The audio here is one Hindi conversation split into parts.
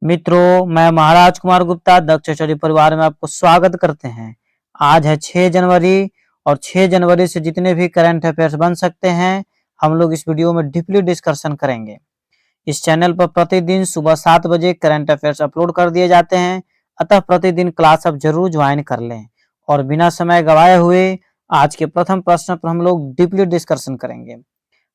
मित्रों, मैं महाराज कुमार गुप्ता दक्ष स्टडी परिवार में आपको स्वागत करते हैं। आज है 6 जनवरी और 6 जनवरी से जितने भी करंट अफेयर्स बन सकते हैं हम लोग इस वीडियो में डीपली डिस्कशन करेंगे। इस चैनल पर प्रतिदिन सुबह 7 बजे करंट अफेयर्स अपलोड कर दिए जाते हैं, अतः प्रतिदिन क्लास आप जरूर ज्वाइन कर लें। और बिना समय गवाए हुए आज के प्रथम प्रश्न पर हम लोग डीपली डिस्कशन करेंगे।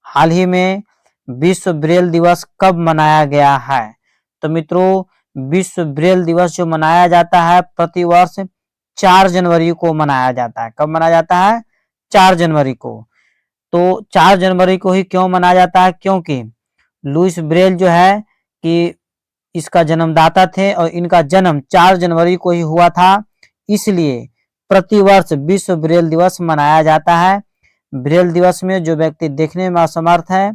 हाल ही में विश्व ब्रेल दिवस कब मनाया गया है? तो मित्रों, विश्व ब्रेल दिवस जो मनाया जाता है प्रतिवर्ष 4 जनवरी को मनाया जाता है। कब मनाया जाता है? 4 जनवरी को। तो 4 जनवरी को ही क्यों मनाया जाता है? क्योंकि लुईस ब्रेल जो है कि इसका जन्मदाता थे और इनका जन्म 4 जनवरी को ही हुआ था, इसलिए प्रतिवर्ष विश्व ब्रेल दिवस मनाया जाता है। ब्रेल दिवस में जो व्यक्ति देखने में असमर्थ है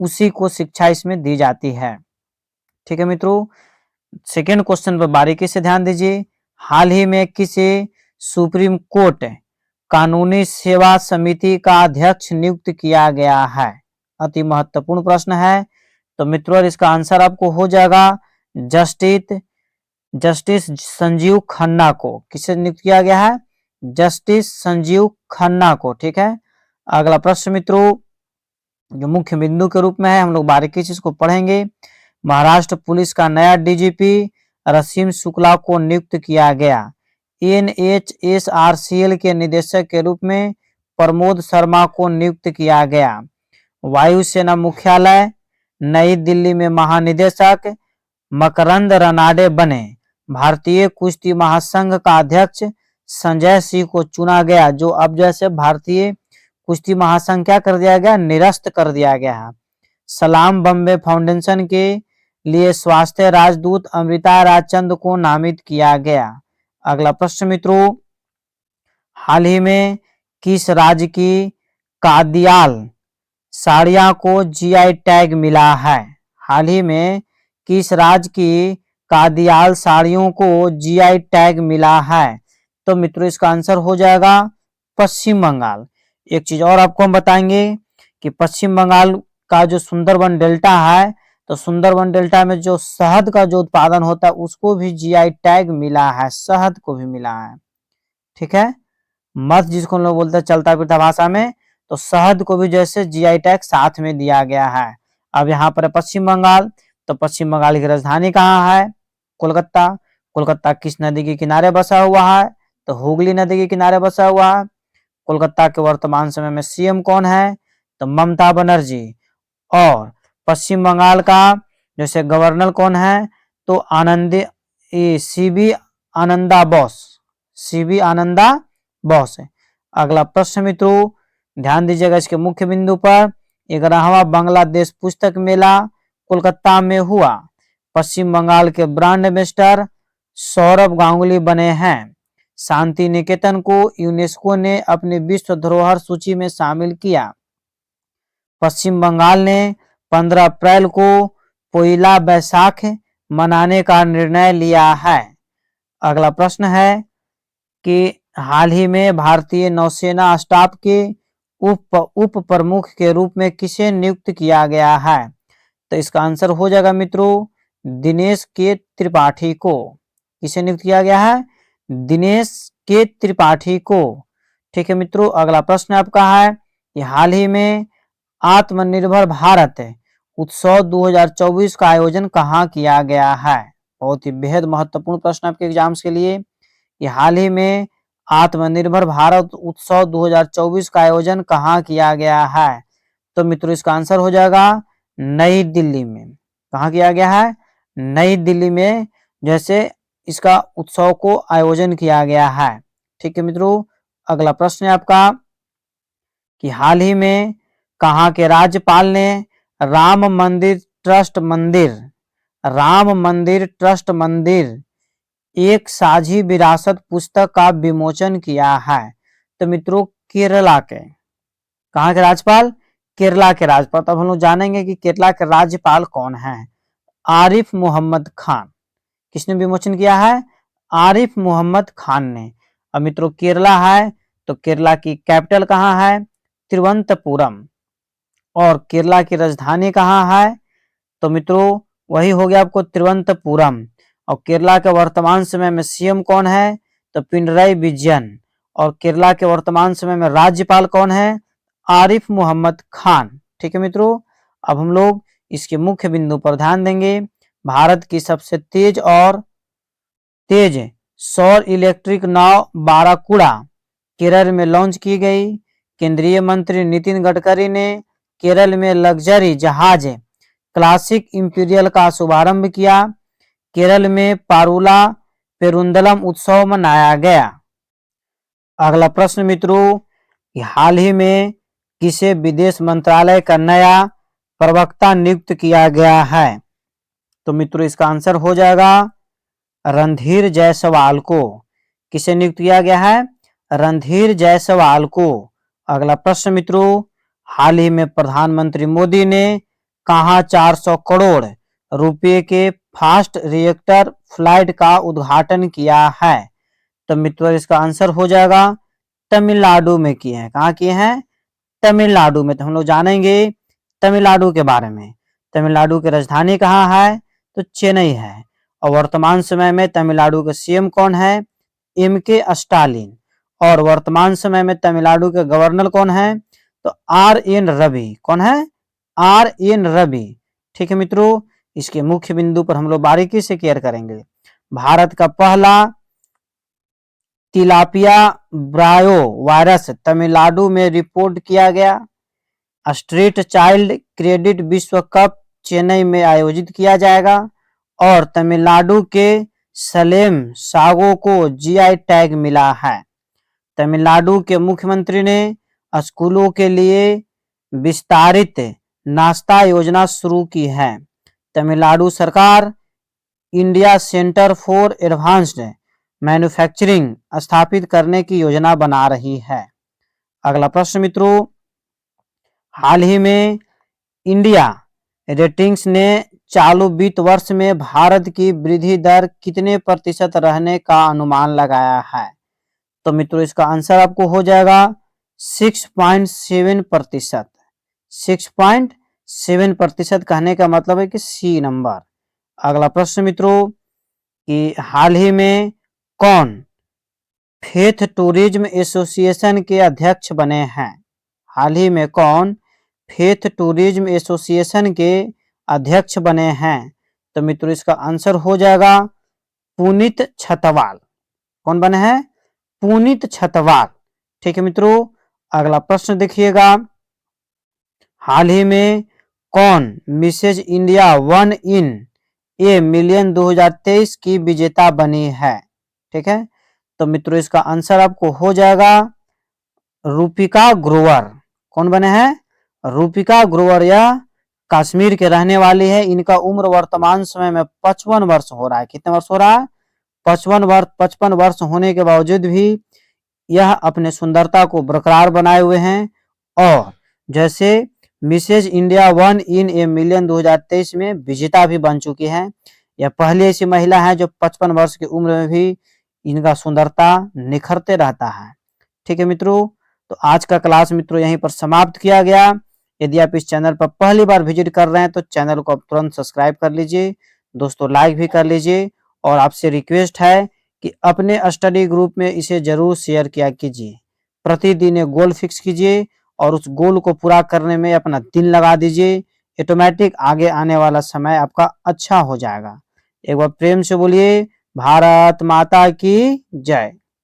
उसी को शिक्षा इसमें दी जाती है। ठीक है मित्रों, सेकेंड क्वेश्चन पर बारीकी से ध्यान दीजिए। हाल ही में किसे सुप्रीम कोर्ट कानूनी सेवा समिति का अध्यक्ष नियुक्त किया गया है? अति महत्वपूर्ण प्रश्न है। तो मित्रों, इसका आंसर आपको हो जाएगा जस्टिस संजीव खन्ना को। किसे नियुक्त किया गया है? जस्टिस संजीव खन्ना को। ठीक है, अगला प्रश्न मित्रों जो मुख्य बिंदु के रूप में है, हम लोग बारीकी से इसको पढ़ेंगे। महाराष्ट्र पुलिस का नया डीजीपी रसीम शुक्ला को नियुक्त किया गया। NHSRCL के निदेशक के रूप में प्रमोद शर्मा को नियुक्त किया गया। वायुसेना मुख्यालय नई दिल्ली में महानिदेशक मकरंद रनाडे बने। भारतीय कुश्ती महासंघ का अध्यक्ष संजय सिंह को चुना गया, जो अब जैसे भारतीय कुश्ती महासंघ क्या कर दिया गया? निरस्त कर दिया गया है। सलाम बम्बे फाउंडेशन के लिए स्वास्थ्य राजदूत अमृता राजचंद को नामित किया गया। अगला प्रश्न मित्रों, हाल ही में किस राज्य की कादियाल साड़ियां को जीआई टैग मिला है? हाल ही में किस राज्य की कादियाल साड़ियों को जीआई टैग मिला है? तो मित्रों, इसका आंसर हो जाएगा पश्चिम बंगाल। एक चीज और आपको हम बताएंगे कि पश्चिम बंगाल का जो सुंदरबन डेल्टा है, तो सुंदरबन डेल्टा में जो शहद का जो उत्पादन होता है उसको भी जीआई टैग मिला है, शहद को भी मिला है। ठीक है, मध जिसको हम लोग बोलते हैं चलता फिरता भाषा में, तो शहद को भी जैसे जीआई टैग साथ में दिया गया है। अब यहाँ पर पश्चिम बंगाल, तो पश्चिम बंगाल की राजधानी कहाँ है? कोलकाता। कोलकाता किस नदी के किनारे बसा हुआ है? तो हुगली नदी के किनारे बसा हुआ है। कोलकाता के वर्तमान समय में सीएम कौन है? तो ममता बनर्जी। और पश्चिम बंगाल का जैसे गवर्नर कौन है? तो सीबी आनंदा बोस। सीबी आनंदा बोस है। अगला प्रश्न मित्रों, ध्यान दीजिएगा इसके मुख्य बिंदु पर। 11वां बांग्लादेश पुस्तक मेला कोलकाता में हुआ। पश्चिम बंगाल के ब्रांड एम्बेसडर सौरभ गांगुली बने हैं। शांति निकेतन को यूनेस्को ने अपनी विश्व धरोहर सूची में शामिल किया। पश्चिम बंगाल ने 15 अप्रैल को पोइला बैसाख मनाने का निर्णय लिया है। अगला प्रश्न है कि हाल ही में भारतीय नौसेना स्टाफ के उप प्रमुख के रूप में किसे नियुक्त किया गया है? तो इसका आंसर हो जाएगा मित्रों दिनेश के त्रिपाठी को। किसे नियुक्त किया गया है? दिनेश के त्रिपाठी को। ठीक है मित्रों, अगला प्रश्न आपका है कि हाल ही में आत्मनिर्भर भारत उत्सव 2024 का आयोजन कहाँ किया गया है? बहुत ही बेहद महत्वपूर्ण प्रश्न आपके एग्जाम्स के लिए। कि हाल ही में आत्मनिर्भर भारत उत्सव 2024 का आयोजन कहाँ किया गया है? तो मित्रों, इसका आंसर हो जाएगा नई दिल्ली में। कहाँ किया गया है? नई दिल्ली में जैसे इसका उत्सव को आयोजन किया गया है। ठीक है मित्रों, अगला प्रश्न है आपका कि हाल ही में कहाँ के राज्यपाल ने राम मंदिर ट्रस्ट मंदिर एक साझी विरासत पुस्तक का विमोचन किया है? तो मित्रों, केरला के। कहाँ के राज्यपाल? केरला के राज्यपाल। तब हम लोग जानेंगे कि केरला के राज्यपाल कौन है। आरिफ मोहम्मद खान। किसने विमोचन किया है? आरिफ मोहम्मद खान ने। अब मित्रों, केरला है तो केरला की कैपिटल कहाँ है? तिरुवनंतपुरम। और केरला की राजधानी कहाँ है? तो मित्रों, वही हो गया आपको तिरुवनंतपुरम। और केरला के वर्तमान समय में सीएम कौन है? तो पिनराई विजयन। और केरला के वर्तमान समय में राज्यपाल कौन है? आरिफ मोहम्मद खान। ठीक है मित्रों, अब हम लोग इसके मुख्य बिंदु पर ध्यान देंगे। भारत की सबसे तेज सौर इलेक्ट्रिक नाव बाराकुड़ा केरल में लॉन्च की गई। केंद्रीय मंत्री नितिन गडकरी ने केरल में लग्जरी जहाज क्लासिक इंपीरियल का शुभारंभ किया। केरल में पारुला पेरुंदलम उत्सव मनाया गया। अगला प्रश्न मित्रों, हाल ही में किसे विदेश मंत्रालय का नया प्रवक्ता नियुक्त किया गया है? तो मित्रों इसका आंसर हो जाएगा रणधीर जायसवाल को। किसे नियुक्त किया गया है? रणधीर जायसवाल को। अगला प्रश्न मित्रों, हाल ही में प्रधानमंत्री मोदी ने कहां 400 करोड़ रुपए के फास्ट रिएक्टर फ्लाइट का उद्घाटन किया है? तो मित्रों इसका आंसर हो जाएगा तमिलनाडु में किए हैं। कहाँ किए हैं? तमिलनाडु में। तो हम लोग जानेंगे तमिलनाडु के बारे में। तमिलनाडु की राजधानी कहाँ है? तो चेन्नई है। और वर्तमान समय में तमिलनाडु के सीएम कौन है? एम.के. स्टालिन। और वर्तमान समय में तमिलनाडु के गवर्नर कौन है? तो आर.एन. रवि। कौन है? आर.एन. रवि। ठीक है मित्रों, इसके मुख्य बिंदु पर हम लोग बारीकी से केयर करेंगे। भारत का पहला तिलापिया ब्रायो वायरस तमिलनाडु में रिपोर्ट किया गया। स्ट्रीट चाइल्ड क्रेडिट विश्व कप चेन्नई में आयोजित किया जाएगा। और तमिलनाडु के सलेम सागो को जीआई टैग मिला है। तमिलनाडु के मुख्यमंत्री ने स्कूलों के लिए विस्तारित नाश्ता योजना शुरू की है। तमिलनाडु सरकार India centre for advanced manufacturing स्थापित करने की योजना बना रही है। अगला प्रश्न मित्रों, हाल ही में इंडिया रेटिंग्स ने चालू वित्त वर्ष में भारत की वृद्धि दर कितने प्रतिशत रहने का अनुमान लगाया है? तो मित्रों इसका आंसर आपको हो जाएगा 6.7%। 6.7% कहने का मतलब है कि सी नंबर। अगला प्रश्न मित्रों, कि हाल ही में कौन फेथ टूरिज्म एसोसिएशन के अध्यक्ष बने हैं? हाल ही में कौन फेथ टूरिज्म एसोसिएशन के अध्यक्ष बने हैं? तो मित्रों इसका आंसर हो जाएगा पुनीत छतवाल। कौन बने हैं? पुनीत छतवाल। ठीक है मित्रों, अगला प्रश्न देखिएगा, हाल ही में कौन Mrs India 1 in a million 2023 की विजेता बनी है? ठीक है, तो मित्रों इसका आंसर आपको हो जाएगा रूपिका ग्रोवर। कौन बने हैं? रूपिका ग्रोवर। यह कश्मीर के रहने वाली है। इनका उम्र वर्तमान समय में 55 वर्ष हो रहा है। कितने वर्ष हो रहा है? 55 वर्ष होने के बावजूद भी यह अपने सुंदरता को बरकरार बनाए हुए हैं। और जैसे Mrs India 1 in a million 2023 में विजेता भी बन चुकी है। यह पहली ऐसी महिला है जो 55 वर्ष की उम्र में भी इनका सुंदरता निखरते रहता है। ठीक है मित्रों, तो आज का क्लास मित्रों यहीं पर समाप्त किया गया। यदि आप इस चैनल पर पहली बार विजिट कर रहे हैं तो चैनल को आप तुरंत सब्सक्राइब कर लीजिए, दोस्तों लाइक भी कर लीजिए। और आपसे रिक्वेस्ट है कि अपने स्टडी ग्रुप में इसे जरूर शेयर किया कीजिए। प्रतिदिन एक गोल फिक्स कीजिए और उस गोल को पूरा करने में अपना दिन लगा दीजिए। ऑटोमेटिक आगे आने वाला समय आपका अच्छा हो जाएगा। एक बार प्रेम से बोलिए भारत माता की जय।